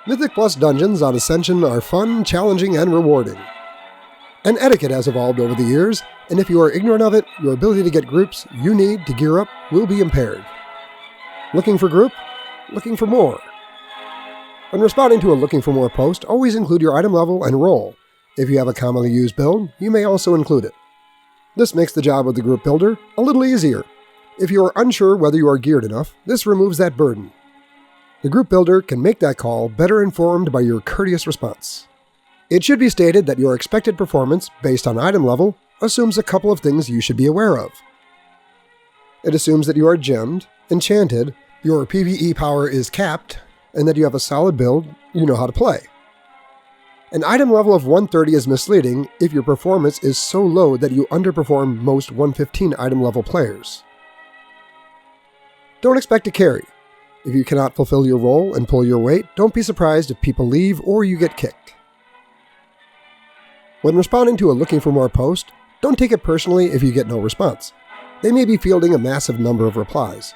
Mythic Plus dungeons on Ascension are fun, challenging, and rewarding. And Etiquette has evolved over the years, and if you are ignorant of it, your ability to get groups you need to gear up will be impaired. Looking for group? Looking for more. When responding to a Looking for More post, always include your item level and role. If you have a commonly used build, you may also include it. This makes the job of the group builder a little easier. If you are unsure whether you are geared enough, this removes that burden. The group builder can make that call better informed by your courteous response. It should be stated that your expected performance, based on item level, assumes a couple of things you should be aware of. It assumes that you are gemmed, enchanted, your PvE power is capped, and that you have a solid build you know how to play. An item level of 130 is misleading if your performance is so low that you underperform most 115 item level players. Don't expect to carry. If you cannot fulfill your role and pull your weight, don't be surprised if people leave or you get kicked. When responding to a Looking for More post, don't take it personally if you get no response. They may be fielding a massive number of replies.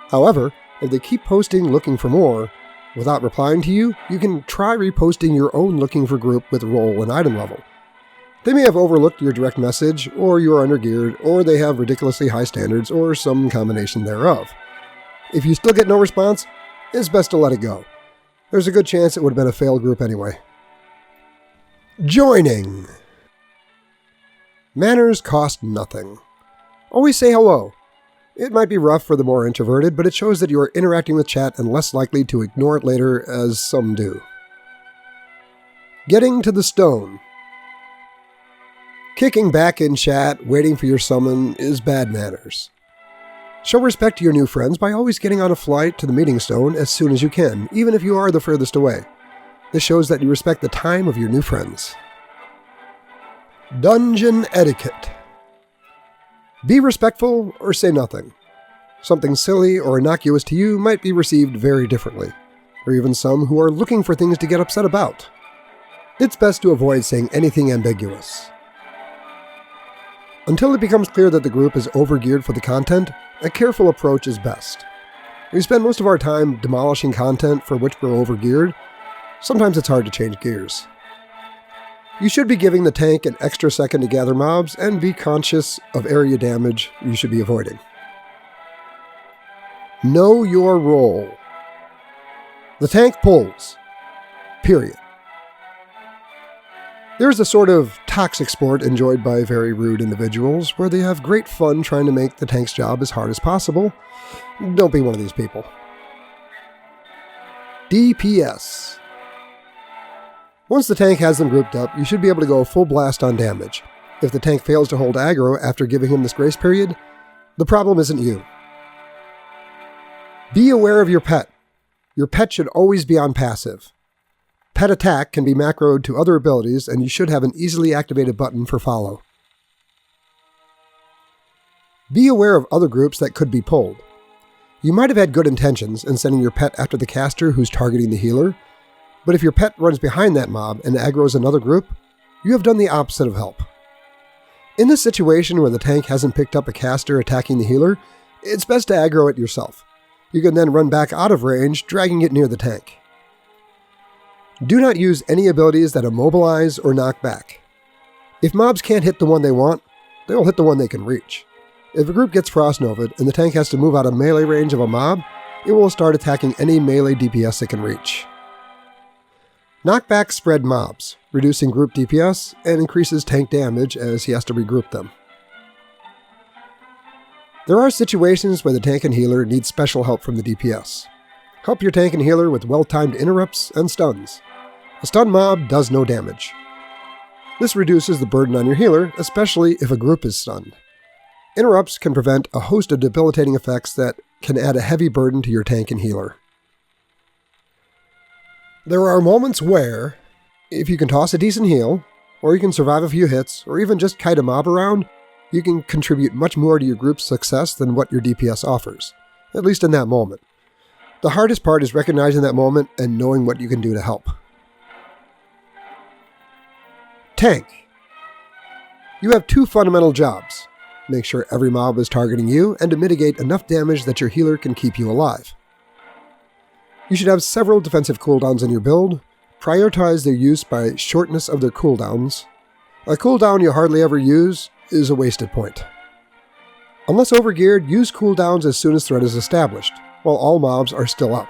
However, if they keep posting Looking for More without replying to you, you can try reposting your own Looking for group with role and item level. They may have overlooked your direct message, or you are undergeared, or they have ridiculously high standards, or some combination thereof. If you still get no response, it's best to let it go. There's a good chance it would have been a failed group anyway. Joining. Manners cost nothing. Always say hello. It might be rough for the more introverted, but it shows that you are interacting with chat and less likely to ignore it later, as some do. Getting to the stone. Kicking back in chat, waiting for your summon, is bad manners. Show respect to your new friends by always getting on a flight to the meeting stone as soon as you can, even if you are the furthest away. This shows that you respect the time of your new friends. Dungeon etiquette. Be respectful or say nothing. Something silly or innocuous to you might be received very differently, or even some who are looking for things to get upset about. It's best to avoid saying anything ambiguous. Until it becomes clear that the group is overgeared for the content, a careful approach is best. We spend most of our time demolishing content for which we're overgeared. Sometimes it's hard to change gears. You should be giving the tank an extra second to gather mobs and be conscious of area damage you should be avoiding. Know your role. The tank pulls. Period. There's a sort of toxic sport enjoyed by very rude individuals where they have great fun trying to make the tank's job as hard as possible. Don't be one of these people. DPS. Once the tank has them grouped up, you should be able to go full blast on damage. If the tank fails to hold aggro after giving him this grace period, the problem isn't you. Be aware of your pet. Your pet should always be on passive. Pet attack can be macroed to other abilities, and you should have an easily activated button for follow. Be aware of other groups that could be pulled. You might have had good intentions in sending your pet after the caster who's targeting the healer, but if your pet runs behind that mob and aggroes another group, you have done the opposite of help. In this situation where the tank hasn't picked up a caster attacking the healer, it's best to aggro it yourself. You can then run back out of range, dragging it near the tank. Do not use any abilities that immobilize or knock back. If mobs can't hit the one they want, they will hit the one they can reach. If a group gets Frost Nova'd and the tank has to move out of melee range of a mob, it will start attacking any melee DPS it can reach. Knockback spread mobs, reducing group DPS, and increases tank damage as he has to regroup them. There are situations where the tank and healer need special help from the DPS. Help your tank and healer with well-timed interrupts and stuns. A stun mob does no damage. This reduces the burden on your healer, especially if a group is stunned. Interrupts can prevent a host of debilitating effects that can add a heavy burden to your tank and healer. There are moments where, if you can toss a decent heal, or you can survive a few hits, or even just kite a mob around, you can contribute much more to your group's success than what your DPS offers, at least in that moment. The hardest part is recognizing that moment and knowing what you can do to help. Tank. You have two fundamental jobs. Make sure every mob is targeting you, and to mitigate enough damage that your healer can keep you alive. You should have several defensive cooldowns in your build. Prioritize their use by shortness of their cooldowns. A cooldown you hardly ever use is a wasted point. Unless overgeared, use cooldowns as soon as threat is established, while all mobs are still up.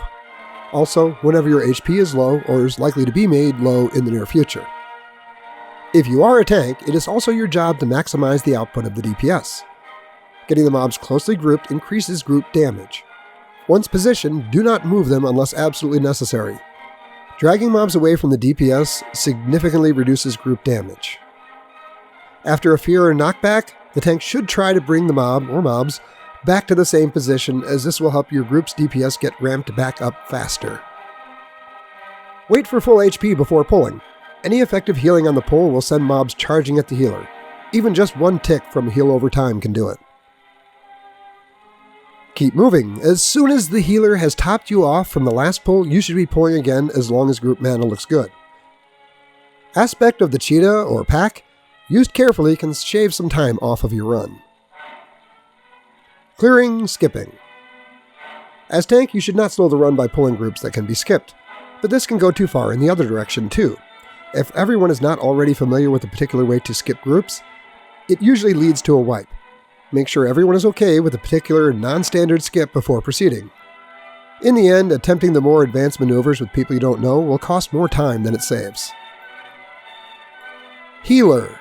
Also, whenever your HP is low or is likely to be made low in the near future. If you are a tank, it is also your job to maximize the output of the DPS. Getting the mobs closely grouped increases group damage. Once positioned, do not move them unless absolutely necessary. Dragging mobs away from the DPS significantly reduces group damage. After a fear or knockback, the tank should try to bring the mob or mobs back to the same position, as this will help your group's DPS get ramped back up faster. Wait for full HP before pulling. Any effective healing on the pull will send mobs charging at the healer. Even just one tick from heal over time can do it. Keep moving. As soon as the healer has topped you off from the last pull, you should be pulling again as long as group mana looks good. Aspect of the cheetah or pack, used carefully, can shave some time off of your run. Clearing, skipping. As tank, you should not slow the run by pulling groups that can be skipped, but this can go too far in the other direction too. If everyone is not already familiar with a particular way to skip groups, it usually leads to a wipe. Make sure everyone is okay with a particular non-standard skip before proceeding. In the end, attempting the more advanced maneuvers with people you don't know will cost more time than it saves. Healer.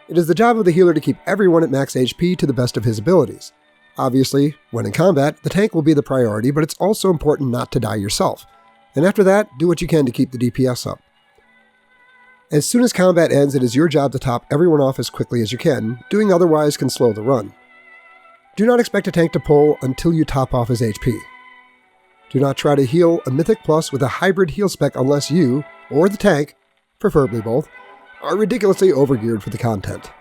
It is the job of the healer to keep everyone at max HP to the best of his abilities. Obviously, when in combat, the tank will be the priority, but it's also important not to die yourself. And after that, do what you can to keep the DPS up. As soon as combat ends, it is your job to top everyone off as quickly as you can. Doing otherwise can slow the run. Do not expect a tank to pull until you top off his HP. Do not try to heal a Mythic Plus with a hybrid heal spec unless you, or the tank, preferably both, are ridiculously overgeared for the content.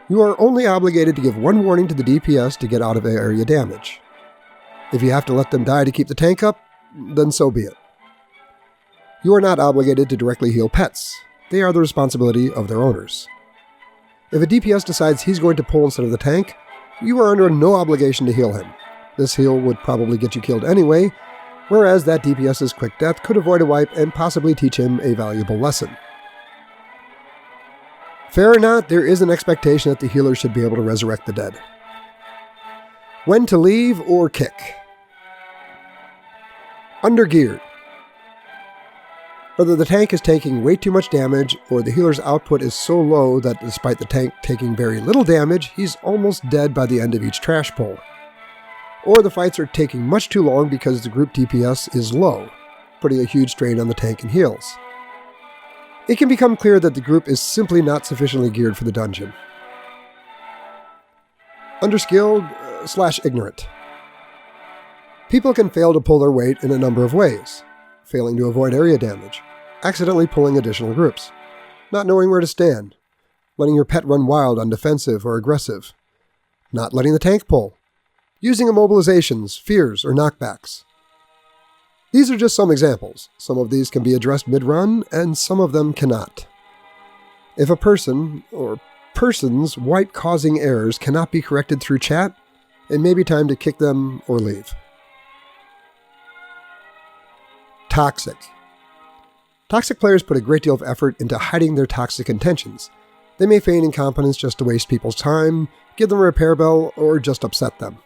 You are only obligated to give one warning to the DPS to get out of area damage. If you have to let them die to keep the tank up, then so be it. You are not obligated to directly heal pets. They are the responsibility of their owners. If a DPS decides he's going to pull instead of the tank, you are under no obligation to heal him. This heal would probably get you killed anyway, whereas that DPS's quick death could avoid a wipe and possibly teach him a valuable lesson. Fair or not, there is an expectation that the healer should be able to resurrect the dead. When to leave or kick. Undergeared. Whether the tank is taking way too much damage or the healer's output is so low that despite the tank taking very little damage, he's almost dead by the end of each trash pull. Or the fights are taking much too long because the group DPS is low, putting a huge strain on the tank and heals. It can become clear that the group is simply not sufficiently geared for the dungeon. Underskilled / ignorant. People can fail to pull their weight in a number of ways. Failing to avoid area damage, accidentally pulling additional groups, not knowing where to stand, letting your pet run wild on defensive or aggressive, not letting the tank pull, using immobilizations, fears, or knockbacks. These are just some examples. Some of these can be addressed mid-run, and some of them cannot. If a person or persons' wipe-causing errors cannot be corrected through chat, it may be time to kick them or leave. Toxic. Toxic players put a great deal of effort into hiding their toxic intentions. They may feign incompetence just to waste people's time, give them a repair bell, or just upset them.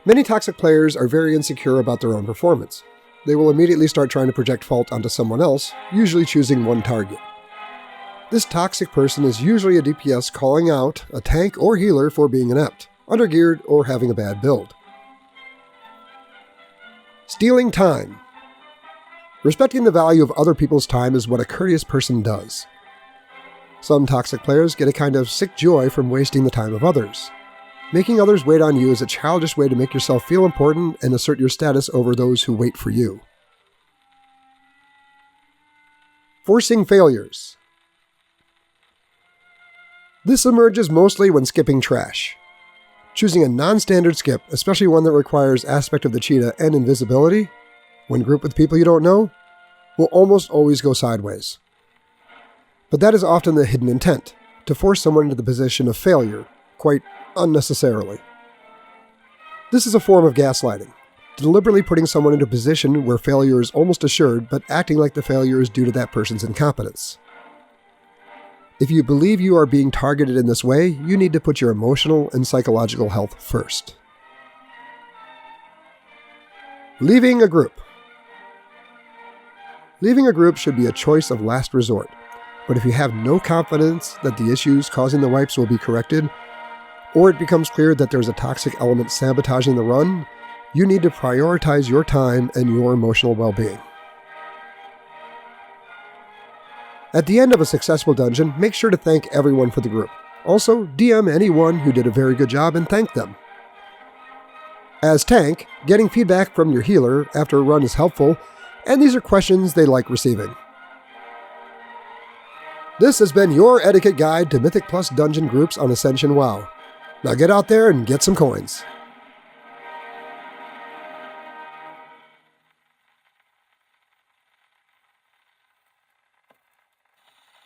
Many toxic players are very insecure about their own performance. They will immediately start trying to project fault onto someone else, usually choosing one target. This toxic person is usually a DPS calling out a tank or healer for being inept, undergeared, or having a bad build. Stealing time. Respecting the value of other people's time is what a courteous person does. Some toxic players get a kind of sick joy from wasting the time of others. Making others wait on you is a childish way to make yourself feel important and assert your status over those who wait for you. Forcing failures. This emerges mostly when skipping trash. Choosing a non-standard skip, especially one that requires aspect of the cheetah and invisibility, when grouped with people you don't know, will almost always go sideways. But that is often the hidden intent, to force someone into the position of failure, quite unnecessarily. This is a form of gaslighting. deliberately putting someone into a position where failure is almost assured, but acting like the failure is due to that person's incompetence. If you believe you are being targeted in this way, you need to put your emotional and psychological health first. Leaving a group. Leaving a group should be a choice of last resort, but if you have no confidence that the issues causing the wipes will be corrected, or it becomes clear that there's a toxic element sabotaging the run, you need to prioritize your time and your emotional well-being. At the end of a successful dungeon, make sure to thank everyone for the group. Also, DM anyone who did a very good job and thank them. As tank, getting feedback from your healer after a run is helpful, and these are questions they like receiving. This has been your Etiquette guide to Mythic Plus dungeon groups on Ascension WoW. Now get out there and get some coins.